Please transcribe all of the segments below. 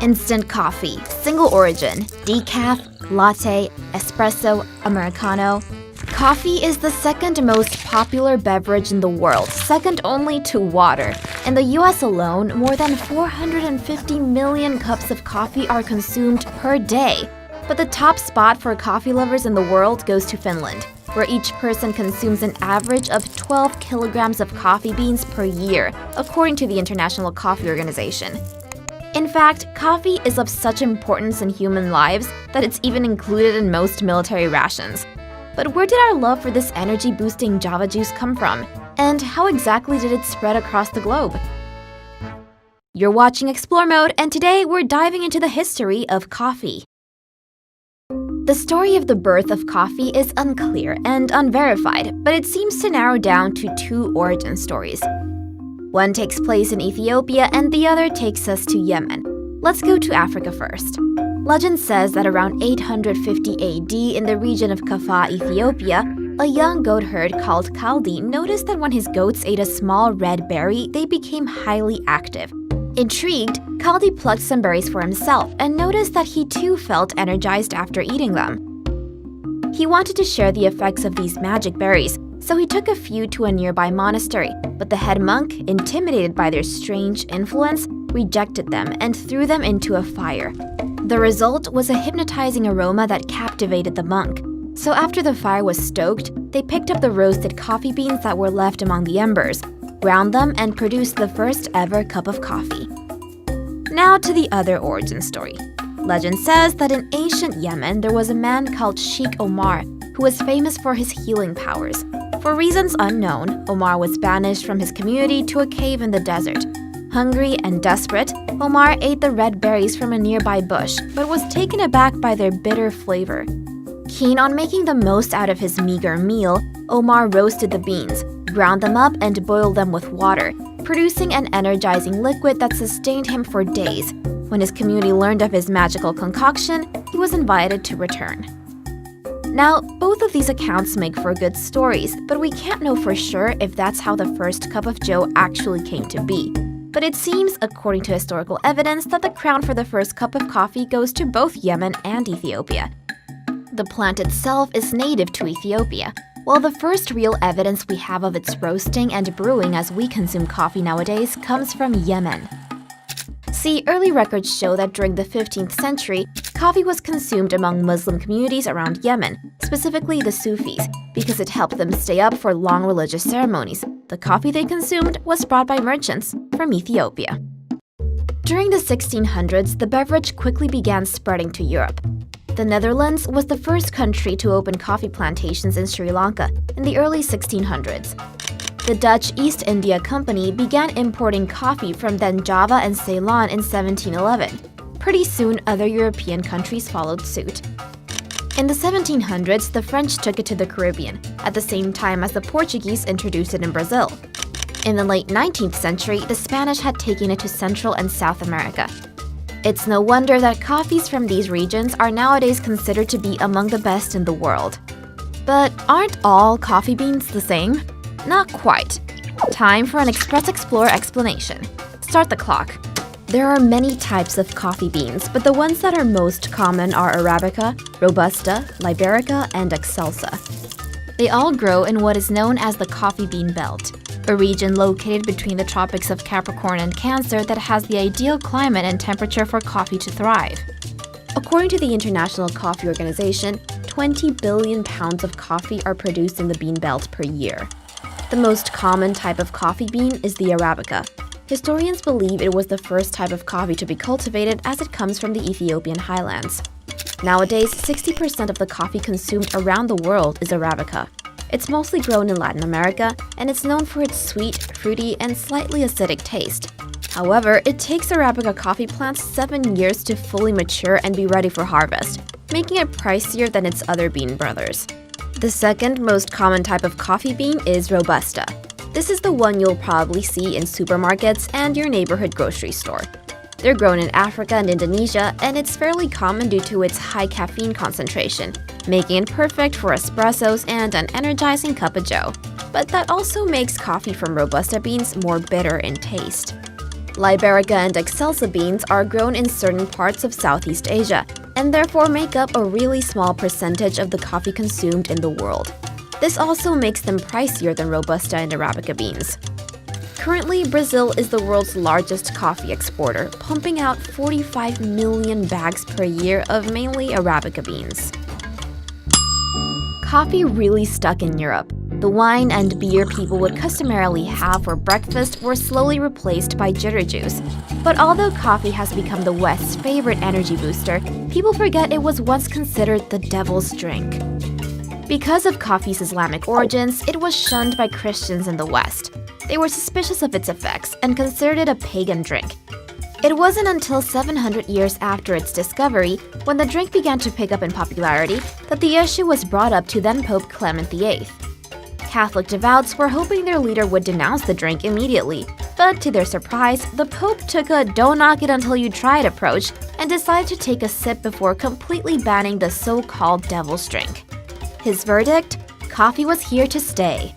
Instant coffee, single origin, decaf, latte, espresso, americano. Coffee is the second most popular beverage in the world, second only to water. In the US alone, more than 450 million cups of coffee are consumed per day. But the top spot for coffee lovers in the world goes to Finland, where each person consumes an average of 12 kilograms of coffee beans per year, according to the International Coffee Organization. In fact, coffee is of such importance in human lives that it's even included in most military rations. But where did our love for this energy-boosting Java juice come from? And how exactly did it spread across the globe? You're watching Explore Mode, and today we're diving into the history of coffee. The story of the birth of coffee is unclear and unverified, but it seems to narrow down to two origin stories. One takes place in Ethiopia and the other takes us to Yemen. Let's go to Africa first. Legend says that around 850 AD in the region of Kaffa, Ethiopia, a young goat herd called Kaldi noticed that when his goats ate a small red berry, they became highly active. Intrigued, Kaldi plucked some berries for himself and noticed that he too felt energized after eating them. He wanted to share the effects of these magic berries, so he took a few to a nearby monastery, but the head monk, intimidated by their strange influence, rejected them and threw them into a fire. The result was a hypnotizing aroma that captivated the monk. So after the fire was stoked, they picked up the roasted coffee beans that were left among the embers, ground them, and produced the first ever cup of coffee. Now to the other origin story. Legend says that in ancient Yemen there was a man called Sheikh Omar who was famous for his healing powers. For reasons unknown, Omar was banished from his community to a cave in the desert. Hungry and desperate, Omar ate the red berries from a nearby bush, but was taken aback by their bitter flavor. Keen on making the most out of his meager meal, Omar roasted the beans, ground them up, and boiled them with water, producing an energizing liquid that sustained him for days. When his community learned of his magical concoction, he was invited to return. Now, both of these accounts make for good stories, but we can't know for sure if that's how the first cup of joe actually came to be. But it seems, according to historical evidence, that the crown for the first cup of coffee goes to both Yemen and Ethiopia. The plant itself is native to Ethiopia, while the first real evidence we have of its roasting and brewing as we consume coffee nowadays comes from Yemen. See, early records show that during the 15th century, coffee was consumed among Muslim communities around Yemen, specifically the Sufis, because it helped them stay up for long religious ceremonies. The coffee they consumed was brought by merchants from Ethiopia. During the 1600s, the beverage quickly began spreading to Europe. The Netherlands was the first country to open coffee plantations in Sri Lanka in the early 1600s. The Dutch East India Company began importing coffee from then Java and Ceylon in 1711. Pretty soon, other European countries followed suit. In the 1700s, the French took it to the Caribbean, at the same time as the Portuguese introduced it in Brazil. In the late 19th century, the Spanish had taken it to Central and South America. It's no wonder that coffees from these regions are nowadays considered to be among the best in the world. But aren't all coffee beans the same? Not quite. Time for an Express Explorer explanation. Start the clock. There are many types of coffee beans, but the ones that are most common are Arabica, Robusta, Liberica, and Excelsa. They all grow in what is known as the coffee bean belt, a region located between the tropics of Capricorn and Cancer that has the ideal climate and temperature for coffee to thrive. According to the International Coffee Organization, 20 billion pounds of coffee are produced in the bean belt per year. The most common type of coffee bean is the Arabica. Historians believe it was the first type of coffee to be cultivated as it comes from the Ethiopian highlands. Nowadays, 60% of the coffee consumed around the world is Arabica. It's mostly grown in Latin America, and it's known for its sweet, fruity, and slightly acidic taste. However, it takes Arabica coffee plants 7 years to fully mature and be ready for harvest, making it pricier than its other bean brothers. The second most common type of coffee bean is Robusta. This is the one you'll probably see in supermarkets and your neighborhood grocery store. They're grown in Africa and Indonesia, and it's fairly common due to its high caffeine concentration, making it perfect for espressos and an energizing cup of joe. But that also makes coffee from Robusta beans more bitter in taste. Liberica and Excelsa beans are grown in certain parts of Southeast Asia and therefore make up a really small percentage of the coffee consumed in the world. This also makes them pricier than Robusta and Arabica beans. Currently, Brazil is the world's largest coffee exporter, pumping out 45 million bags per year of mainly Arabica beans. Coffee really stuck in Europe. The wine and beer people would customarily have for breakfast were slowly replaced by ginger juice. But although coffee has become the West's favorite energy booster, people forget it was once considered the devil's drink. Because of coffee's Islamic origins, it was shunned by Christians in the West. They were suspicious of its effects and considered it a pagan drink. It wasn't until 700 years after its discovery, when the drink began to pick up in popularity, that the issue was brought up to then-Pope Clement VIII. Catholic devouts were hoping their leader would denounce the drink immediately, but to their surprise, the Pope took a don't-knock-it-until-you-try-it approach and decided to take a sip before completely banning the so-called devil's drink. His verdict? Coffee was here to stay.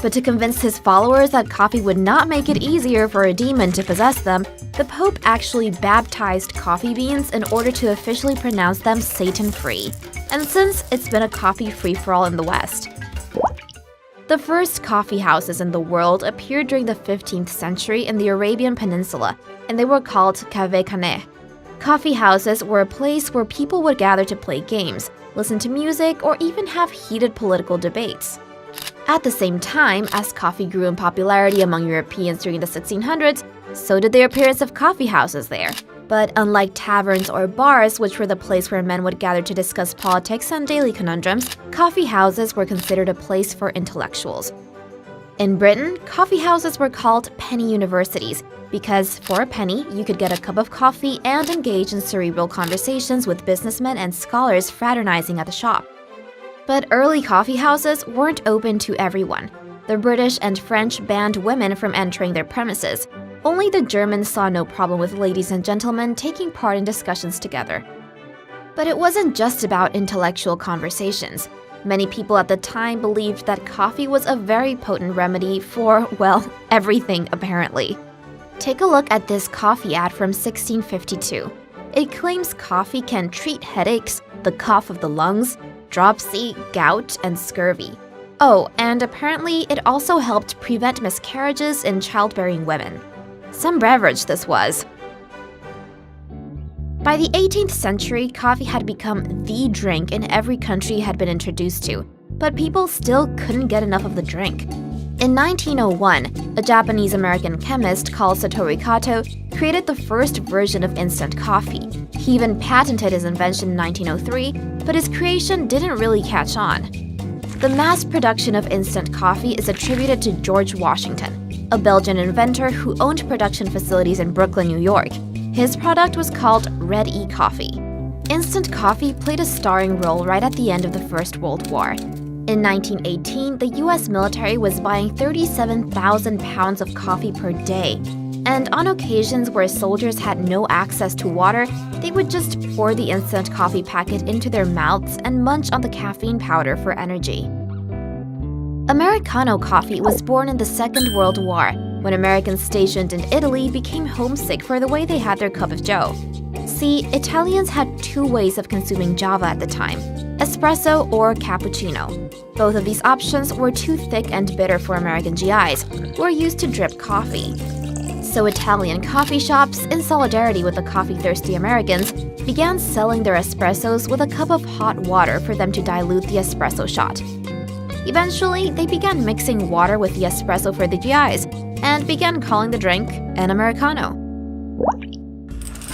But to convince his followers that coffee would not make it easier for a demon to possess them, the Pope actually baptized coffee beans in order to officially pronounce them Satan-free. And since it's been a coffee free-for-all in the West. The first coffee houses in the world appeared during the 15th century in the Arabian Peninsula, and they were called kaveh-khaneh. Coffee houses were a place where people would gather to play games, listen to music, or even have heated political debates. At the same time, as coffee grew in popularity among Europeans during the 1600s, so did the appearance of coffee houses there. But unlike taverns or bars, which were the place where men would gather to discuss politics and daily conundrums, coffee houses were considered a place for intellectuals. In Britain, coffee houses were called penny universities because for a penny, you could get a cup of coffee and engage in cerebral conversations with businessmen and scholars fraternizing at the shop. But early coffee houses weren't open to everyone. The British and French banned women from entering their premises. Only the Germans saw no problem with ladies and gentlemen taking part in discussions together. But it wasn't just about intellectual conversations. Many people at the time believed that coffee was a very potent remedy for, well, everything apparently. Take a look at this coffee ad from 1652. It claims coffee can treat headaches, the cough of the lungs, dropsy, gout, and scurvy. Oh, and apparently it also helped prevent miscarriages in childbearing women. Some beverage this was. By the 18th century, coffee had become the drink in every country it had been introduced to, but people still couldn't get enough of the drink. In 1901, a Japanese-American chemist called Satoru Kato created the first version of instant coffee. He even patented his invention in 1903, but his creation didn't really catch on. The mass production of instant coffee is attributed to George Washington, a Belgian inventor who owned production facilities in Brooklyn, New York. His product was called Red E-Coffee. Instant coffee played a starring role right at the end of the First World War. In 1918, the US military was buying 37,000 pounds of coffee per day. And on occasions where soldiers had no access to water, they would just pour the instant coffee packet into their mouths and munch on the caffeine powder for energy. Americano coffee was born in the Second World War, when Americans stationed in Italy became homesick for the way they had their cup of joe. See, Italians had two ways of consuming Java at the time: espresso or cappuccino. Both of these options were too thick and bitter for American GIs, who were used to drip coffee. So Italian coffee shops, in solidarity with the coffee-thirsty Americans, began selling their espressos with a cup of hot water for them to dilute the espresso shot. Eventually, they began mixing water with the espresso for the GIs, and began calling the drink an Americano.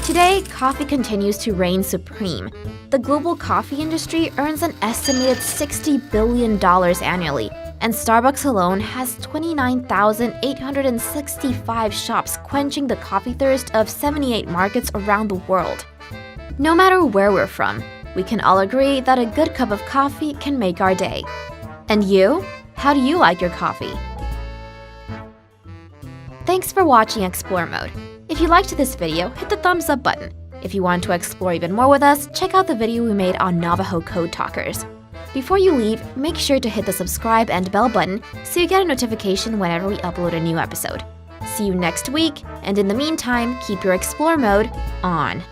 Today, coffee continues to reign supreme. The global coffee industry earns an estimated $60 billion annually, and Starbucks alone has 29,865 shops quenching the coffee thirst of 78 markets around the world. No matter where we're from, we can all agree that a good cup of coffee can make our day. And you? How do you like your coffee? Thanks for watching Explore Mode. If you liked this video, hit the thumbs up button. If you want to explore even more with us, check out the video we made on Navajo Code Talkers. Before you leave, make sure to hit the subscribe and bell button so you get a notification whenever we upload a new episode. See you next week, and in the meantime, keep your explore mode on.